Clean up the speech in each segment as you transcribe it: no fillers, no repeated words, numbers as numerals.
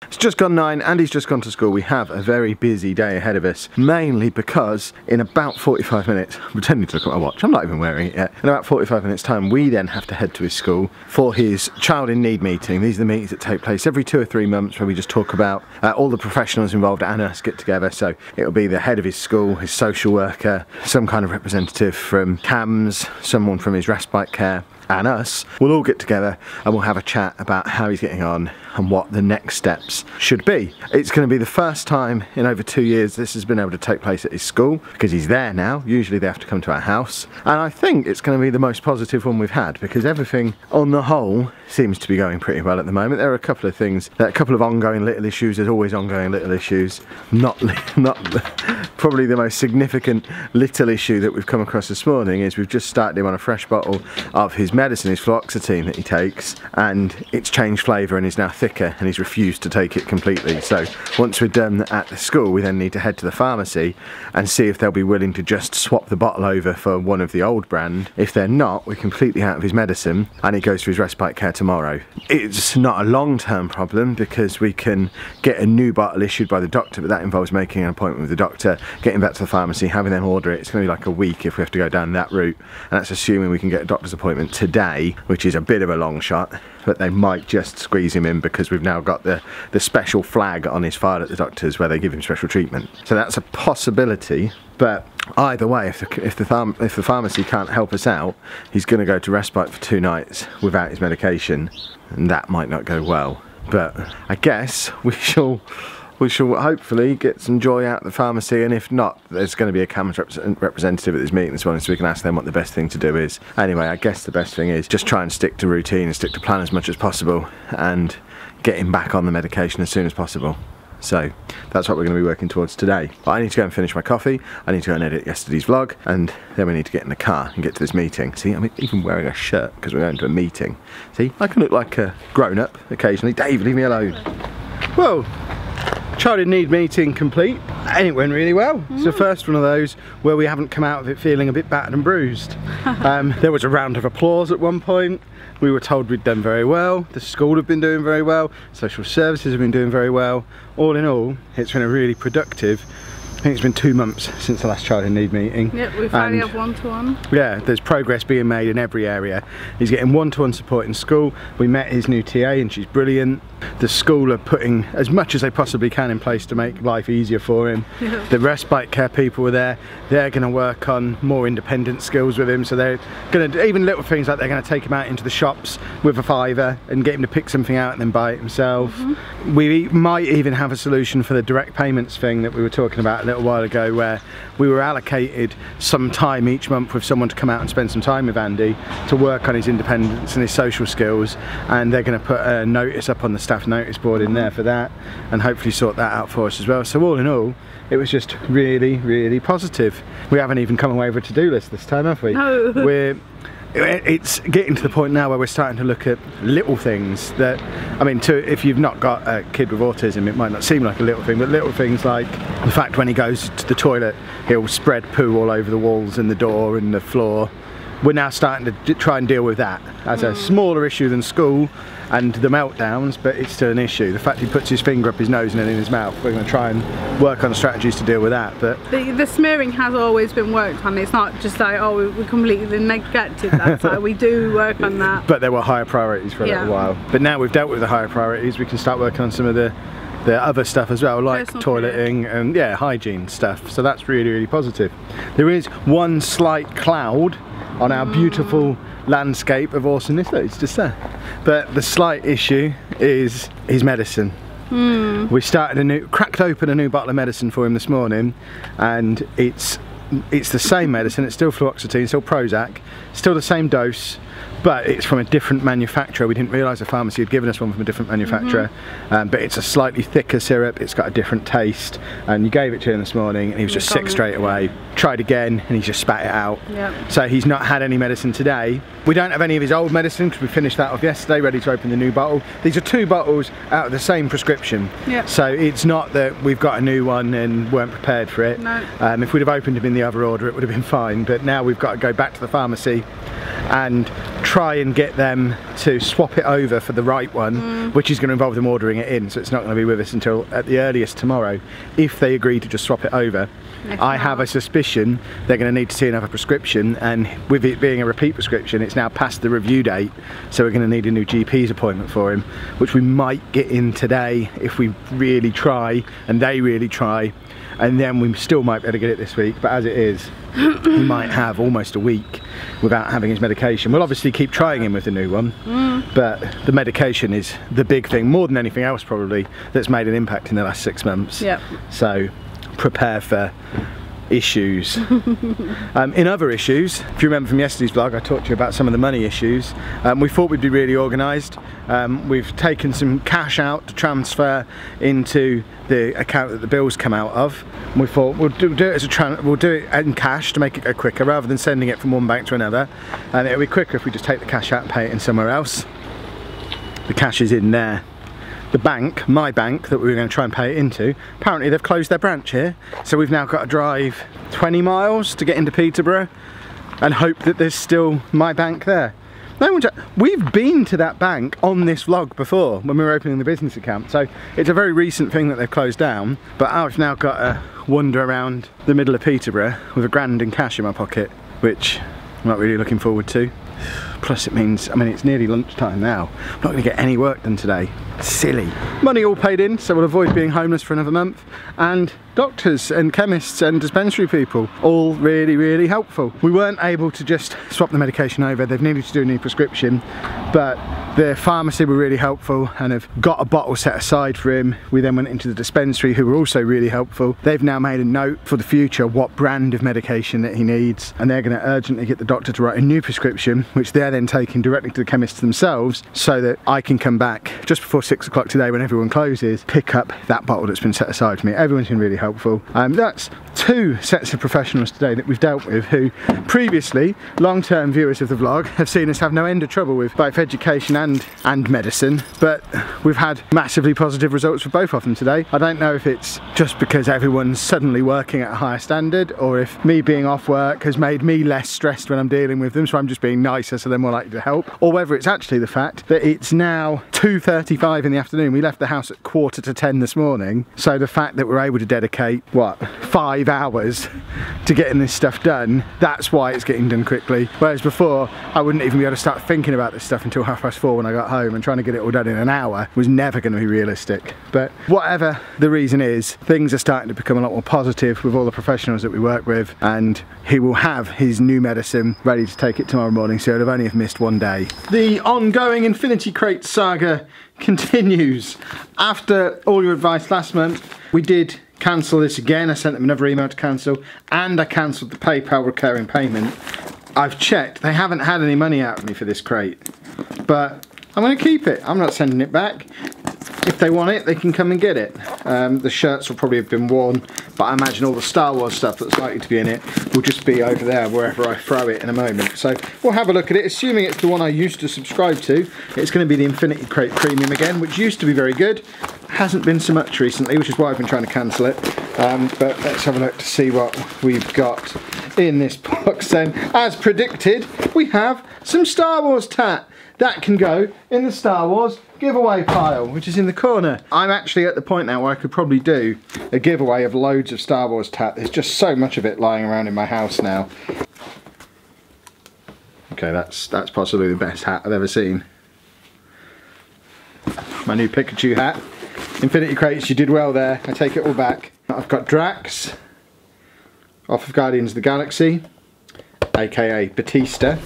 It's just gone 9, Andy's just gone to school. We have a very busy day ahead of us, mainly because in about 45 minutes, I'm pretending to look at my watch, I'm not even wearing it yet. In about 45 minutes time, we then have to head to his school for his child in need meeting. These are the meetings that take place every 2 or 3 months where we just talk about all the professionals involved and us get together. So it'll be the head of his school, his social worker, some kind of representative from CAMS, someone from his respite care, and us. We'll all get together and we'll have a chat about how he's getting on and what the next steps should be. It's going to be the first time in over 2 years this has been able to take place at his school, because he's there now. Usually they have to come to our house, and I think it's going to be the most positive one we've had, because everything on the whole seems to be going pretty well at the moment. There are a couple of things, a couple of ongoing little issues. There's always ongoing little issues. Not probably the most significant little issue that we've come across this morning is we've just started him on a fresh bottle of his medicine, his fluoxetine that he takes, and it's changed flavour and is now thicker, and he's refused to take it completely. So once we're done at the school, we then need to head to the pharmacy and see if they'll be willing to just swap the bottle over for one of the old brand. If they're not, we're completely out of his medicine and he goes to his respite care tomorrow. It's not a long-term problem because we can get a new bottle issued by the doctor, but that involves making an appointment with the doctor, getting back to the pharmacy, having them order it. It's going to be like a week if we have to go down that route, and that's assuming we can get a doctor's appointment today, which is a bit of a long shot, but they might just squeeze him in because we've now got the special flag on his file at the doctor's where they give him special treatment. So that's a possibility, but either way, if the pharmacy can't help us out, he's going to go to respite for 2 nights without his medication, and that might not go well. But I guess we shall hopefully get some joy out of the pharmacy, and if not, there's going to be a CAMS representative at this meeting this morning, so we can ask them what the best thing to do is. Anyway, I guess the best thing is just try and stick to routine and stick to plan as much as possible and get him back on the medication as soon as possible. So that's what we're going to be working towards today. But I need to go and finish my coffee, I need to go and edit yesterday's vlog, and then we need to get in the car and get to this meeting. See, I'm even wearing a shirt because we're going to a meeting. See, I can look like a grown-up occasionally. Dave, leave me alone. Whoa. Child in need meeting complete, and it went really well. It's the first one of those where we haven't come out of it feeling a bit battered and bruised. There was a round of applause at one point. We were told we'd done very well. The school have been doing very well. Social services have been doing very well. All in all, it's been a really productive. I think it's been 2 months since the last child in need meeting. Yep, we finally have one-to-one. Yeah, there's progress being made in every area. He's getting one-to-one support in school. We met his new TA and she's brilliant. The school are putting as much as they possibly can in place to make life easier for him. Yep. The respite care people were there. They're going to work on more independent skills with him. So they're going to, even little things like they're going to take him out into the shops with a fiver and get him to pick something out and then buy it himself. We might even have a solution for the direct payments thing that we were talking about a little while ago, where we were allocated some time each month with someone to come out and spend some time with Andy to work on his independence and his social skills, and they're going to put a notice up on the staff notice board in there for that and hopefully sort that out for us as well. So all in all, it was just really, really positive. We haven't even come away with a to-do list this time, have we? No. It's getting to the point now where we're starting to look at little things that, I mean, if you've not got a kid with autism, it might not seem like a little thing, but little things like the fact when he goes to the toilet, he'll spread poo all over the walls and the door and the floor. We're now starting to try and deal with that as a smaller issue than school and the meltdowns, but it's still an issue. The fact he puts his finger up his nose and then in his mouth, we're going to try and work on strategies to deal with that. But the smearing has always been worked on. It's not just like, oh, we completely neglected that side. We do work on that. But there were higher priorities for a little while. But now we've dealt with the higher priorities, we can start working on some of the other stuff as well, like toileting and hygiene stuff. So that's really, really positive. There is one slight cloud on our beautiful landscape of awesomeness. Look, it's just there. But the slight issue is his medicine. We cracked open a new bottle of medicine for him this morning, and it's the same medicine. It's still fluoxetine, still Prozac, still the same dose, but it's from a different manufacturer. We didn't realise the pharmacy had given us one from a different manufacturer, but it's a slightly thicker syrup, it's got a different taste, and you gave it to him this morning and he was just sick straight away. Tried again and he just spat it out. So he's not had any medicine today. We don't have any of his old medicine because we finished that off yesterday, ready to open the new bottle. These are 2 bottles out of the same prescription, so it's not that we've got a new one and weren't prepared for it. No. If we'd have opened them in the other order, it would have been fine, but now we've got to go back to the pharmacy and try and get them to swap it over for the right one, which is going to involve them ordering it in, so it's not going to be with us until at the earliest tomorrow, if they agree to just swap it over. I have a suspicion they're going to need to see another prescription, and with it being a repeat prescription, it's now past the review date, so we're going to need a new GP's appointment for him, which we might get in today if we really try and they really try, and then we still might be able to get it this week. But as it is, he might have almost a week without having his medication. We'll obviously keep trying him with the new one, but the medication is the big thing, more than anything else probably, that's made an impact in the last 6 months. Yep. So prepare for issues. In other issues, if you remember from yesterday's vlog, I talked to you about some of the money issues. We thought we'd be really organised. We've taken some cash out to transfer into the account that the bills come out of. We thought we'll do it as we'll do it in cash to make it go quicker, rather than sending it from one bank to another. And it'll be quicker if we just take the cash out and pay it in somewhere else. The cash is in there. The bank, my bank, that we were going to try and pay it into, apparently they've closed their branch here, so we've now got to drive 20 miles to get into Peterborough and hope that there's still my bank there. We've been to that bank on this vlog before when we were opening the business account, so it's a very recent thing that they've closed down, but I've now got to wander around the middle of Peterborough with £1,000 in cash in my pocket, which I'm not really looking forward to. Plus it means, I mean, it's nearly lunchtime now. I'm not going to get any work done today. Silly. Money all paid in, so we'll avoid being homeless for another month. And doctors and chemists and dispensary people, all really, really helpful. We weren't able to just swap the medication over. They've needed to do a new prescription, but the pharmacy were really helpful and have got a bottle set aside for him. We then went into the dispensary, who were also really helpful. They've now made a note for the future what brand of medication that he needs, and they're going to urgently get the doctor to write a new prescription, which they're then taking directly to the chemist themselves, so that I can come back just before 6 o'clock today when everyone closes, pick up that bottle that's been set aside for me. Everyone's been really helpful. That's 2 sets of professionals today that we've dealt with, who previously, long-term viewers of the vlog, have seen us have no end of trouble with both education and medicine, but we've had massively positive results for both of them today. I don't know if it's just because everyone's suddenly working at a higher standard, or if me being off work has made me less stressed when I'm dealing with them, so I'm just being nicer so they're more likely to help, or whether it's actually the fact that it's now 2:35 in the afternoon. We left the house at 9:45 this morning, so the fact that we're able to dedicate, what, 5 hours to getting this stuff done, that's why it's getting done quickly. Whereas before, I wouldn't even be able to start thinking about this stuff until 4:30 when I got home, and trying to get it all done in an hour was never going to be realistic. But whatever the reason is, things are starting to become a lot more positive with all the professionals that we work with, and he will have his new medicine ready to take it tomorrow morning, so he'll only have missed 1 day. The ongoing Infinity Crate saga continues. After all your advice last month, we did cancel this again. I sent them another email to cancel, and I cancelled the PayPal recurring payment. I've checked, they haven't had any money out of me for this crate, but I'm going to keep it. I'm not sending it back. If they want it, they can come and get it. The shirts will probably have been worn, but I imagine all the Star Wars stuff that's likely to be in it will just be over there wherever I throw it in a moment. So we'll have a look at it. Assuming it's the one I used to subscribe to, it's going to be the Infinity Crate Premium again, which used to be very good. Hasn't been so much recently, which is why I've been trying to cancel it. But let's have a look to see what we've got in this box then. As predicted, we have some Star Wars tat. That can go in the Star Wars giveaway pile, which is in the corner. I'm actually at the point now where I could probably do a giveaway of loads of Star Wars tat. There's just so much of it lying around in my house now. Okay, that's possibly the best hat I've ever seen. My new Pikachu hat. Infinity Crates, you did well there. I take it all back. I've got Drax, off of Guardians of the Galaxy, aka Batista.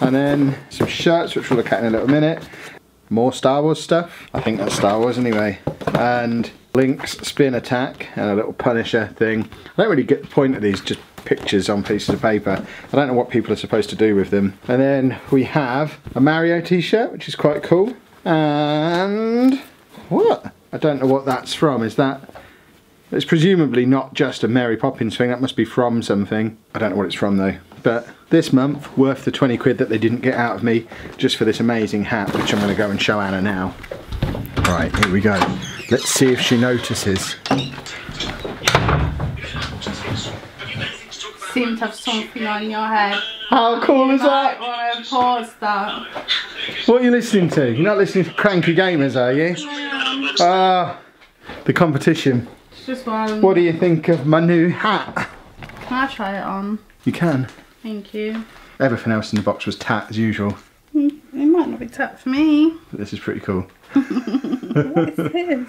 And then some shirts, which we'll look at in a little minute. More Star Wars stuff. I think that's Star Wars anyway. And Link's spin attack and a little Punisher thing. I don't really get the point of these, just pictures on pieces of paper. I don't know what people are supposed to do with them. And then we have a Mario t-shirt, which is quite cool. And what? I don't know what that's from. Is that... It's presumably not just a Mary Poppins thing. That must be from something. I don't know what it's from though. But this month, worth the 20 quid that they didn't get out of me just for this amazing hat, which I'm going to go and show Anna now. Right, here we go. Let's see if she notices. seem to have something on your head. How cool is that? I want to pause that. What are you listening to? You're not listening to Cranky Gamers, are you? The competition. It's just one. What do you think of my new hat? Can I try it on? You can. Thank you. Everything else in the box was tat as usual. It might not be tap for me. But this is pretty cool. What is this?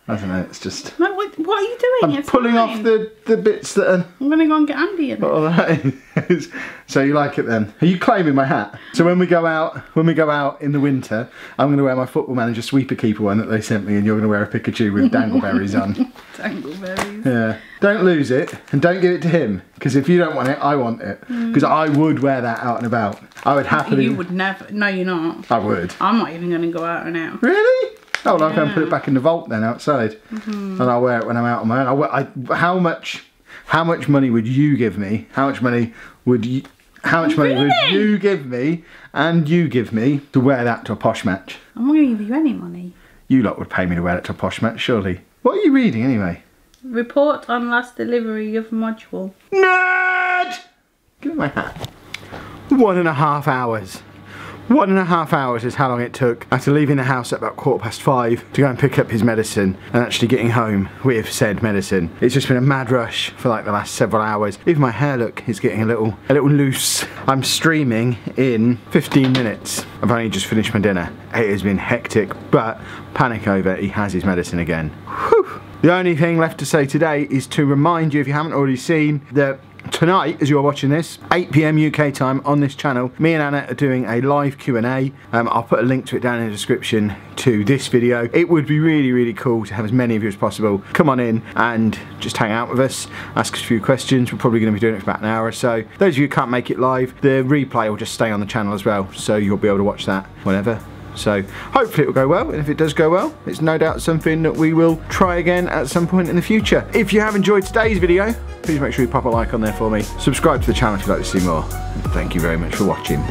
I don't know, it's just... No, what are you doing? I'm pulling off the bits that are... I'm going to go and get Andy in it. All that is. So you like it then? Are you claiming my hat? So when we go out in the winter, I'm going to wear my Football Manager Sweeper Keeper one that they sent me, and you're going to wear a Pikachu with dangleberries on. Dangleberries. Yeah. Don't lose it, and don't give it to him, because if you don't want it, I want it. Because I would wear that out and about. I would happily... You would never... No, you're not. I would. I'm not even going to go out and out. Really? Oh, well, I'll go and put it back in the vault then, outside. And I'll wear it when I'm out on my own. How much money would you give me? How much money would you give me, and you give me, to wear that to a posh match? I'm not going to give you any money. You lot would pay me to wear it to a posh match, surely. What are you reading anyway? Report on last delivery of module. Nerd! Give me my hat. 1.5 hours. 1.5 hours is how long it took after leaving the house at about 5:15 to go and pick up his medicine and actually getting home with said medicine. It's just been a mad rush for like the last several hours. Even my hair, look, is getting a little loose. I'm streaming in 15 minutes. I've only just finished my dinner. It has been hectic, but panic over, he has his medicine again. Whew. The only thing left to say today is to remind you, if you haven't already seen, that tonight, as you're watching this, 8 PM UK time on this channel, me and Anna are doing a live Q&A. I'll put a link to it down in the description to this video. It would be really, really cool to have as many of you as possible come on in and just hang out with us, ask us a few questions. We're probably going to be doing it for about an hour or so. Those of you who can't make it live, the replay will just stay on the channel as well, so you'll be able to watch that whenever. So hopefully it will go well, and if it does go well, it's no doubt something that we will try again at some point in the future. If you have enjoyed today's video, please make sure you pop a like on there for me. Subscribe to the channel if you'd like to see more. And thank you very much for watching.